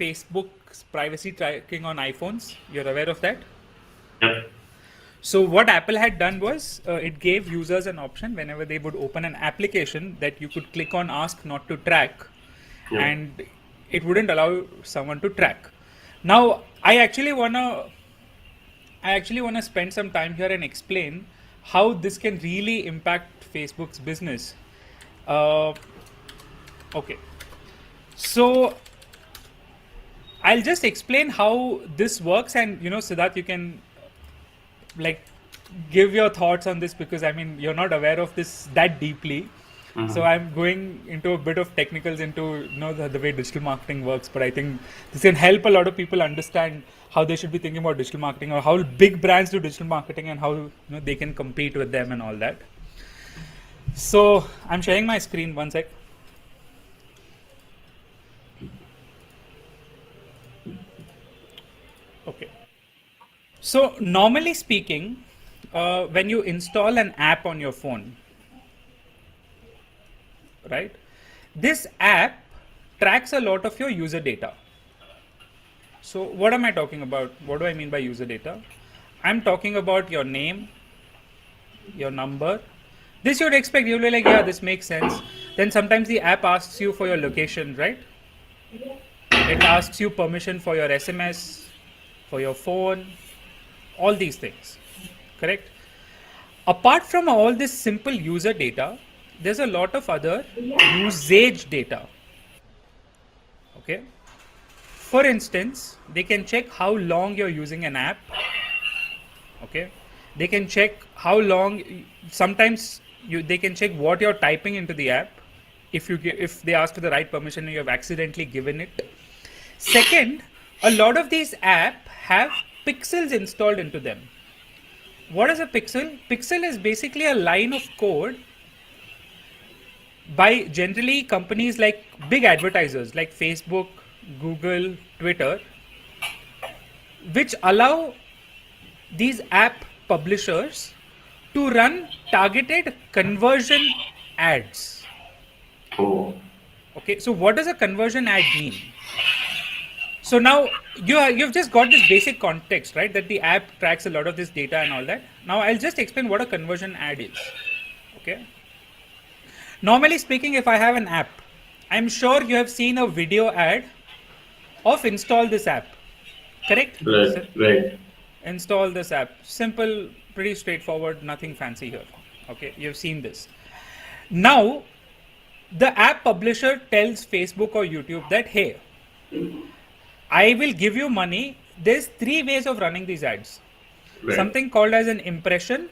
Facebook's privacy tracking on iPhones. You're aware of that? Yep. So what Apple had done was it gave users an option whenever they would open an application that you could click on ask not to track, Yep. and it wouldn't allow someone to track. Now I actually wanna spend some time here and explain how this can really impact Facebook's business. Uh, okay, so I'll just explain how this works, and Siddharth, you can like give your thoughts on this, because I mean you're not aware of this that deeply. So I'm going into a bit of technicals into the way digital marketing works, but I think this can help a lot of people understand how they should be thinking about digital marketing, or how big brands do digital marketing, and how they can compete with them and all that. So I'm sharing my screen, one sec. Okay. So normally speaking, when you install an app on your phone, right, this app tracks a lot of your user data. So what am I talking about? What do I mean by user data? I'm talking about your name, your number. This you'd expect, you'll be like, yeah, this makes sense. Then sometimes the app asks you for your location, right? It asks you permission for your SMS, for your phone, all these things, correct? Apart from all this simple user data, there's a lot of other usage data. Okay. For instance, they can check how long you're using an app. Okay. They can check how long. Sometimes they can check what you're typing into the app. If they ask for the right permission and you have accidentally given it. Second, a lot of these apps have pixels installed into them. What is a pixel? Pixel is basically a line of code by generally companies like big advertisers like Facebook, Google, Twitter, which allow these app publishers to run targeted conversion ads. Oh. Okay, so what does a conversion ad mean? So now you've just got this basic context, right? That the app tracks a lot of this data and all that. Now I'll just explain what a conversion ad is. Okay. Normally speaking, if I have an app, I'm sure you have seen a video ad of install this app. Correct? Right. Right. Install this app. Simple, pretty straightforward, nothing fancy here. Okay, you've seen this. Now, the app publisher tells Facebook or YouTube that, hey, I will give you money. There's 3 ways of running these ads. Right. Something called as an impression,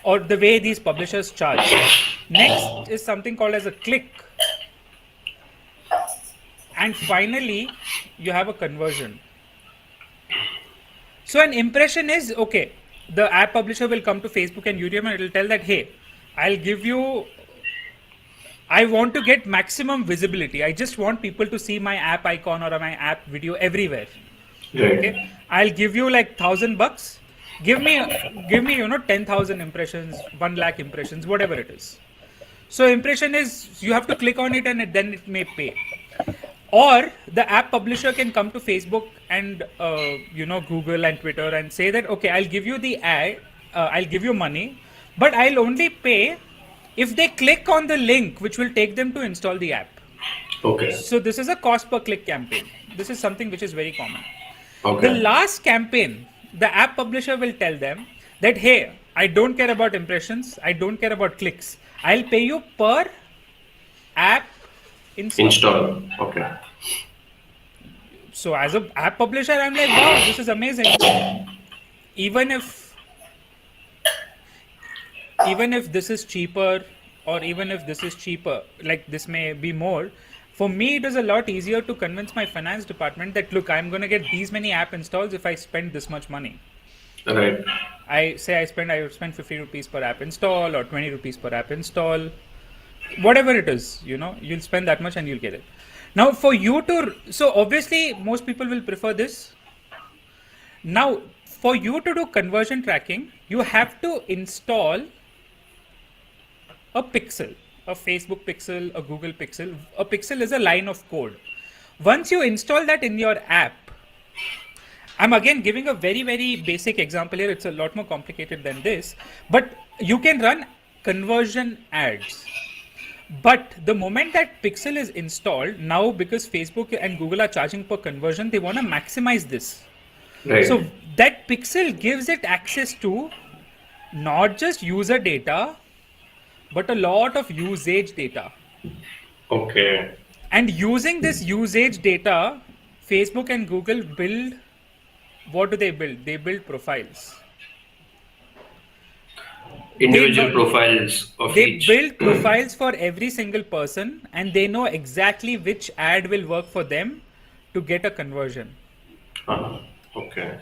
or the way these publishers charge. Next is something called as a click. And finally, you have a conversion. So an impression is, okay, the app publisher will come to Facebook and YouTube and it will tell that, hey, I want to get maximum visibility. I just want people to see my app icon or my app video everywhere. Right. Okay, I'll give you like $1,000. Give me 10,000 impressions, 1 lakh impressions, whatever it is. So impression is you have to click on it and then it may pay. Or the app publisher can come to Facebook and Google and Twitter and say that, okay, I'll give you the ad, I'll give you money, but I'll only pay if they click on the link which will take them to install the app. Okay. So this is a cost per click campaign. This is something which is very common. Okay. The last campaign, the app publisher will tell them that, hey, I don't care about impressions, I don't care about clicks. I'll pay you per app install. Okay. So as an app publisher, I'm like, wow, this is amazing. Even if this is cheaper, or even if this is cheaper, like this may be more, for me it is a lot easier to convince my finance department that, look, I'm going to get these many app installs if I spend this much money. Right. I would spend 50 rupees per app install or 20 rupees per app install, whatever it is, you'll spend that much and you'll get it. Now for you to, so obviously most people will prefer this. Now for you to do conversion tracking, you have to install a pixel, a Facebook pixel, a Google pixel. A pixel is a line of code. Once you install that in your app, I'm again giving a very, very basic example here. It's a lot more complicated than this, but you can run conversion ads. But the moment that pixel is installed, now because Facebook and Google are charging per conversion, they want to maximize this. Right. So that pixel gives it access to not just user data, but a lot of usage data. Okay. And using this usage data, Facebook and Google build, what do they build? They build profiles. Individual profiles of They each. build profiles for every single person, and they know exactly which ad will work for them to get a conversion. Okay.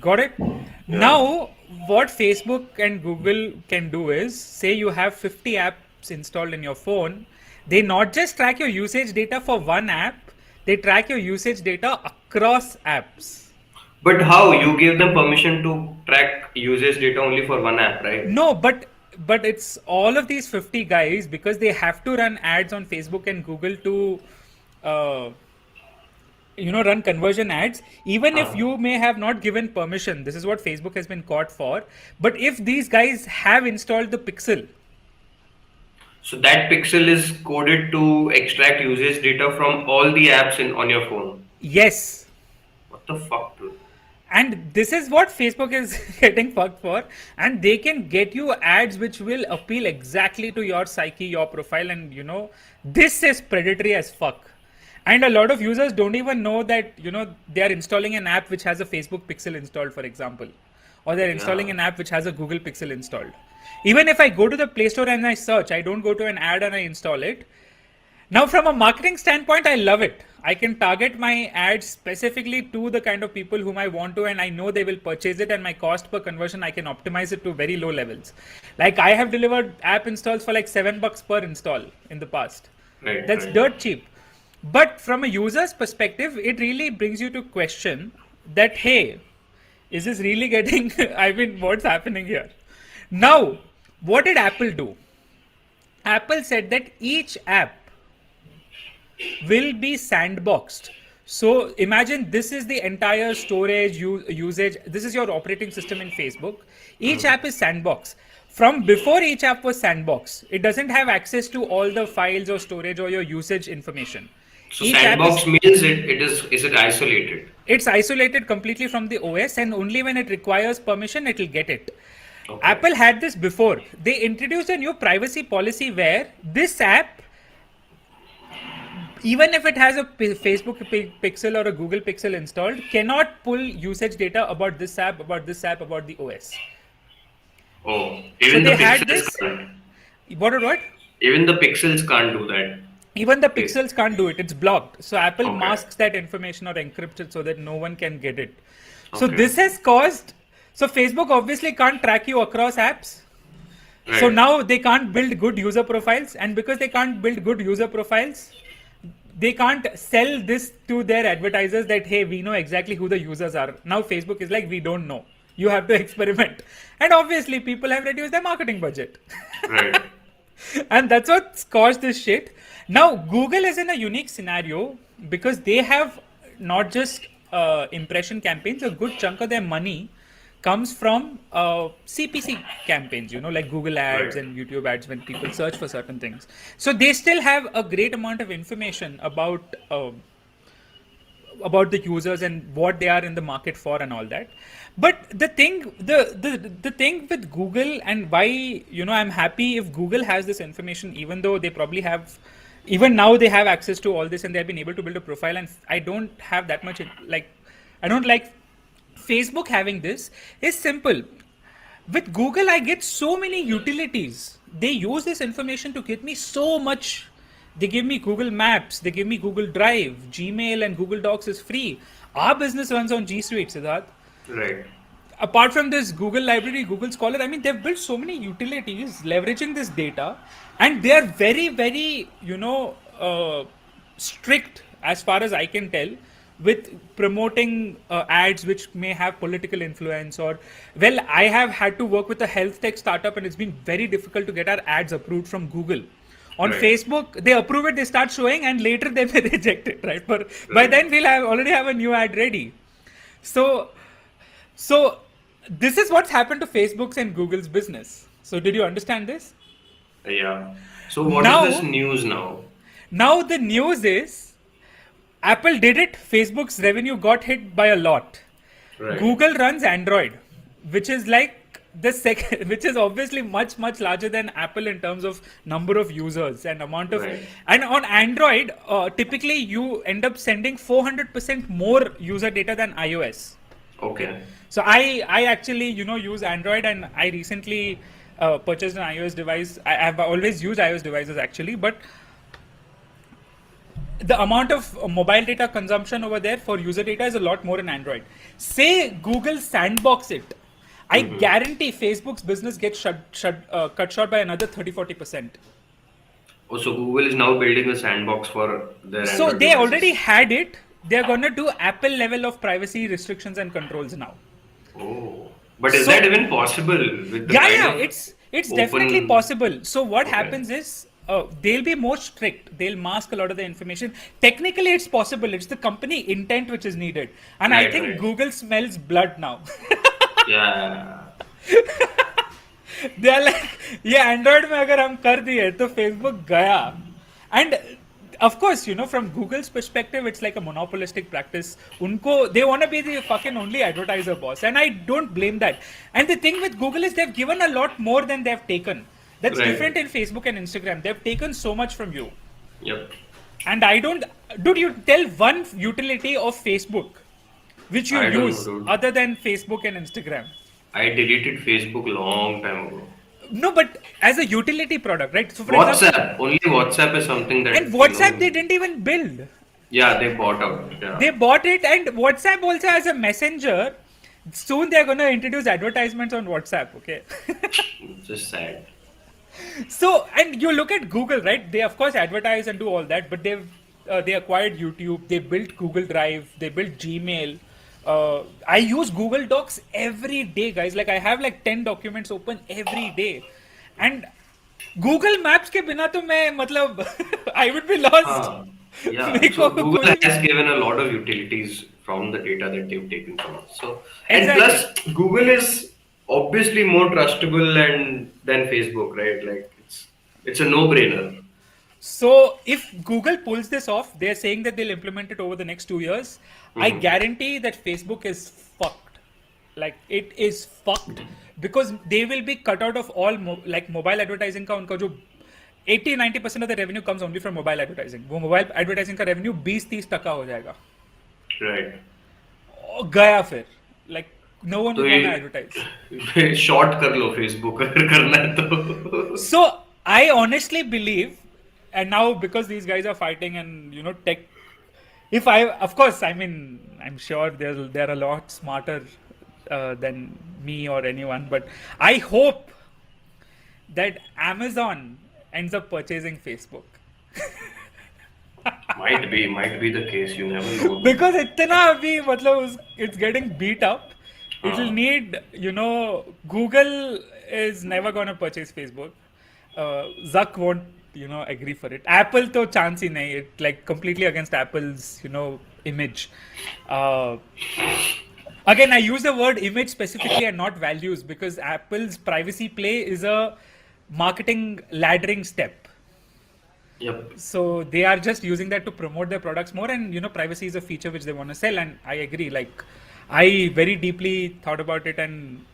Got it? Yeah. Now, what Facebook and Google can do is, say you have 50 apps installed in your phone, they not just track your usage data for one app, they track your usage data across apps. But how you give them permission to track usage data only for one app, right? No, but it's all of these 50 guys, because they have to run ads on Facebook and Google to uh, run conversion ads. Even if you may have not given permission, this is what Facebook has been caught for. But if these guys have installed the pixel, So that pixel is coded to extract usage data from all the apps in on your phone. yes. What the fuck, dude? And this is what Facebook is getting fucked for. And they can get you ads which will appeal exactly to your psyche, your profile. And this is predatory as fuck. And a lot of users don't even know that, they are installing an app which has a Facebook pixel installed, for example. Or they're installing Yeah. an app which has a Google pixel installed. Even if I go to the Play Store and I search, I don't go to an ad and I install it. Now, from a marketing standpoint, I love it. I can target my ads specifically to the kind of people whom I want to, and I know they will purchase it, and my cost per conversion, I can optimize it to very low levels. Like, I have delivered app installs for like $7 per install in the past. Right, That's right. dirt cheap. But from a user's perspective, it really brings you to question that, hey, is this really getting, I mean, what's happening here? Now, what did Apple do? Apple said that each app will be sandboxed. So imagine this is the entire storage usage. This is your operating system in Facebook. Each app is sandbox. From before each app was sandbox, it doesn't have access to all the files or storage or your usage information. So Each app is sandbox means it is it isolated? it's isolated completely from the OS, and only when it requires permission it will get it. Okay. Apple had this before. They introduced a new privacy policy where this app, even if it has a Facebook pixel or a Google pixel installed, cannot pull usage data about this app, about this app, about the OS. Oh, So even the they had pixels this. can't. What? Even the pixels can't do that. Even the Okay. pixels can't do it. It's blocked. So Apple Okay. masks that information or encrypts it so that no one can get it. So Okay. this has caused. So Facebook obviously can't track you across apps. So Right. now they can't build good user profiles, and because they can't build good user profiles, they can't sell this to their advertisers that, hey, we know exactly who the users are. Now Facebook is like, we don't know. You have to experiment. And obviously people have reduced their marketing budget. Right. And that's what's caused this shit. Now Google is in a unique scenario because they have not just impression campaigns. A good chunk of their money comes from CPC campaigns, like Google ads Right. and YouTube ads when people search for certain things. So they still have a great amount of information about the users and what they are in the market for and all that. But the thing with Google, and why I'm happy if Google has this information, even though they probably have, even now they have access to all this and they've been able to build a profile, and I don't have that much I don't like Facebook having this, is simple. With Google, I get so many utilities. They use this information to get me so much. They give me Google Maps, they give me Google Drive, Gmail, and Google Docs is free. Our business runs on G Suite, Siddharth. Right. Apart from this Google Library, Google Scholar, I mean, they've built so many utilities leveraging this data, and they are very, very, strict as far as I can tell with promoting ads which may have political influence. Or, well, I have had to work with a health tech startup, and it's been very difficult to get our ads approved from Google. On Right. Facebook, they approve it, they start showing, and later they may reject it, right? But by Right. then we'll already have a new ad ready. So, so this is what's happened to Facebook's and Google's business. So did you understand this? Yeah. So what is this Now, news now? now the news is Apple did it. Facebook's revenue got hit by a lot. Right. Google runs Android, which is like the second, which is obviously much larger than Apple in terms of number of users and amount of. Right. And on Android, typically you end up sending 400% more user data than iOS. Okay, Okay. so I actually use Android, and I recently purchased an iOS device. I've always used iOS devices actually, but the amount of mobile data consumption over there for user data is a lot more in Android. Say Google sandbox it, I guarantee Facebook's business gets cut short by another 30-40%. Oh, so Google is now building a sandbox for their So Android they already devices. had it. They're gonna do Apple level of privacy restrictions and controls now. Oh. But is that So even possible with the yeah, kind yeah, of it's definitely open? possible. So what Okay. happens is they'll be more strict. They'll mask a lot of the information. Technically, it's possible. It's the company intent which is needed, and I Right, think right. Google smells blood now. Yeah. They are like, ये Android में अगर हम कर दिए तो Facebook गया. And of course, from Google's perspective, it's like a monopolistic practice. Unko, they want to be the fucking only advertiser boss, and I don't blame that. And the thing with Google is they've given a lot more than they've taken. That's different Right. in Facebook and Instagram. They've taken so much from you. Yep. And I don't, dude, you tell one utility of Facebook which you I don't know, use dude. other than Facebook and Instagram. I deleted Facebook long time ago. No, but as a utility product, right? So, for example, WhatsApp. Only WhatsApp is something and that, WhatsApp they didn't even build. yeah, they bought out. Yeah. They bought it, and WhatsApp also as a messenger. Soon they're gonna introduce advertisements on WhatsApp. Okay. It's just sad. So, and you look at Google, right? They of course advertise and do all that, but they acquired YouTube, they built Google Drive, they built Gmail. I use Google Docs every day, guys. Like I have like 10 documents open every day, and Google Maps के बिना तो मैं मतलब I would be lost. Huh. Yeah. मेरे So को Google कोई has given a lot of utilities from the data that they've taken from us. So, and exactly. plus Google is obviously more trustable and than Facebook, right? Like it's a no-brainer. So if Google pulls this off, they're saying that they'll implement it over the next 2 years. I guarantee that Facebook is fucked. Like it is fucked because they will be cut out of all like mobile advertising का उनका जो 80-90% of the revenue comes only from mobile advertising. वो mobile advertising का revenue 20-30% हो जाएगा. Right. गया फिर. Like no one तो will ये wanna advertise. शॉर्ट कर लो फेसबुक अगर करना है तो. So I honestly believe, and now because these guys are fighting and tech, if I, of course, I mean, I'm sure they're a lot smarter than me or anyone, but I hope that Amazon ends up purchasing Facebook. Might be the case. You never know. Because इतना अभी मतलब it's getting beat up. It'll हाँ. need, Google is never gonna purchase Facebook. Zuck won't, agree for it. Apple to chance ही नहीं. It like completely against Apple's, image. Again, I use the word image specifically and not values because Apple's privacy play is a marketing laddering step. Yep. So they are just using that to promote their products more, and privacy is a feature which they want to sell, and I agree. Like I very deeply thought about it, and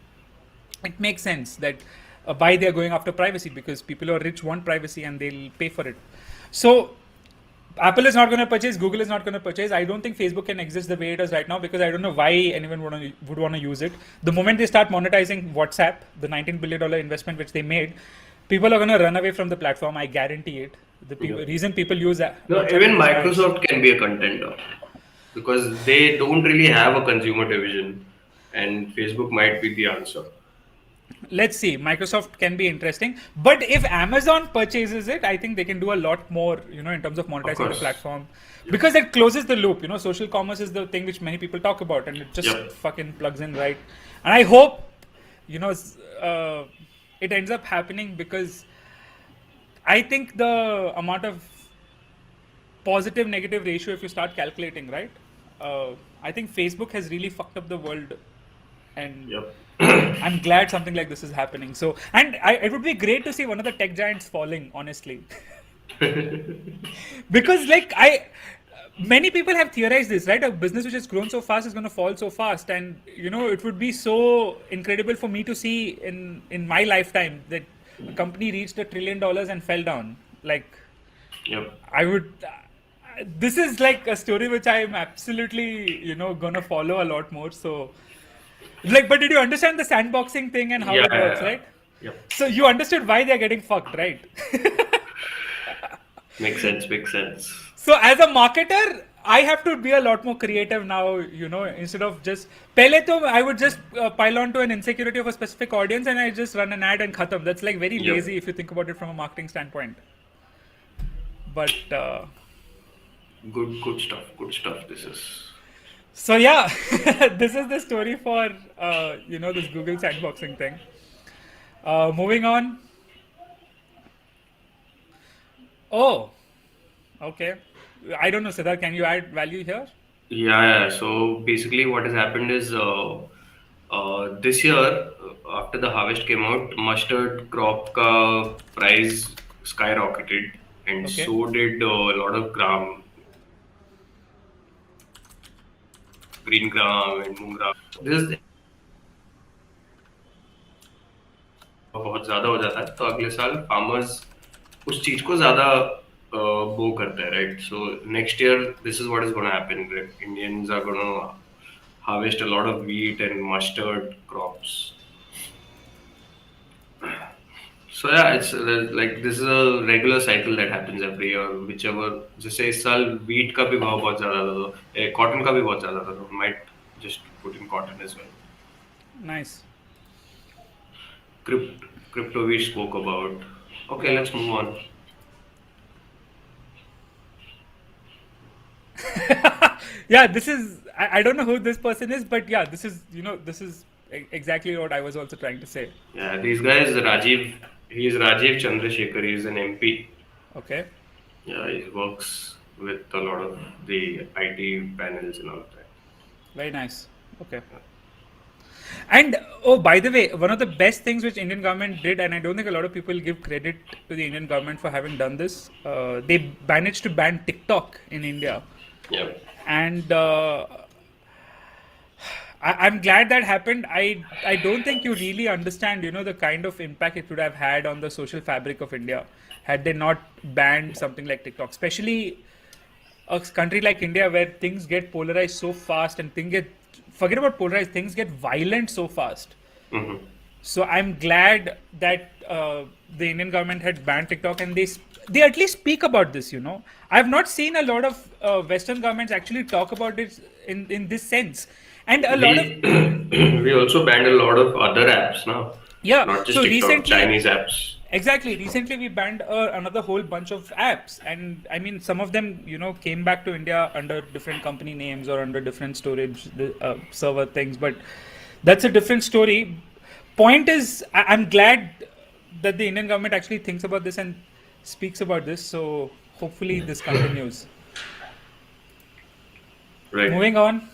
it makes sense that why they're going after privacy, because people who are rich want privacy and they'll pay for it. So Apple is not going to purchase, Google is not going to purchase. I don't think Facebook can exist the way it is right now because I don't know why anyone would want to use it. The moment they start monetizing WhatsApp, the $19 billion investment which they made, people are going to run away from the platform. I guarantee it. The Yep. reason people use No, WhatsApp even is ads. Microsoft can be a contender because they don't really have a consumer division, and Facebook might be the answer. Let's see. Microsoft can be interesting, but if Amazon purchases it, I think they can do a lot more, in terms of Of monetizing the course. platform, because it closes the loop. Social commerce is the thing which many people talk about, and it just Yep. fucking plugs in right. And I hope, it ends up happening because I think the amount of positive negative ratio, if you start calculating, right? Uh, I think Facebook has really fucked up the world, and Yep. I'm glad something like this is happening. So, and it would be great to see one of the tech giants falling, honestly. Because like many people have theorized this, right? A business which has grown so fast is going to fall so fast, and it would be so incredible for me to see in my lifetime that a company reached $1 trillion and fell down. Like, Yep. I would. This is like a story which I am absolutely gonna follow a lot more. So, like, but did you understand the sandboxing thing and how Yeah, it yeah, works, yeah. right? Yep. So you understood why they're getting fucked, right? Makes sense. Makes sense. So as a marketer, I have to be a lot more creative now, instead of just pehle to I would just pile on to an insecurity of a specific audience and I just run an ad and khatam. That's like very Yep. lazy if you think about it from a marketing standpoint. But Good. Good stuff. Good stuff. This is. so yeah, this is the story for this Google sandboxing thing. Moving on. Oh, okay. I don't know, Siddharth. Can you add value here? Yeah, yeah. So basically, what has happened is this year, after the harvest came out, mustard crop ka price skyrocketed, and Okay. so did a lot of green gram and moong gram. This is बहुत ज्यादा हो जाता है तो अगले साल farmers उस चीज को ज्यादा बो करते हैं right so next year this is what is gonna happen Indians are gonna harvest a lot of wheat and mustard crops. So yeah, it's like this is a regular cycle that happens every year. Whichever, जैसे इस साल wheat का भी भाव बहुत ज्यादा था तो cotton का भी बहुत ज्यादा था तो might just put in cotton as well. Nice. Crypto we spoke about. Okay, Yeah. let's move on. Yeah, this is. I don't know who this person is, but yeah, this is exactly what I was also trying to say. Yeah, these guys, Rajiv, he is Rajiv Chandrasekhar. He is an MP. Okay. Yeah, he works with a lot of the IT panels and all that. Very nice. Okay. And oh, by the way, one of the best things which Indian government did, and I don't think a lot of people give credit to the Indian government for having done this. They managed to ban TikTok in India, Yeah. and I'm glad that happened. I don't think you really understand, the kind of impact it would have had on the social fabric of India had they not banned something like TikTok, especially a country like India where things get polarized so fast and things get forget about polarized, things get violent so fast. Hmm. So I'm glad that the Indian government had banned TikTok and they at least speak about this. I've not seen a lot of Western governments actually talk about it in this sense, and a lot of We we also banned a lot of other apps now, yeah. not just So TikTok, recently, Chinese apps. exactly. Recently, we banned another whole bunch of apps, and I mean, some of them, came back to India under different company names or under different storage server things. But that's a different story. Point is, I'm glad that the Indian government actually thinks about this and speaks about this. So hopefully, this continues. Right. Moving on.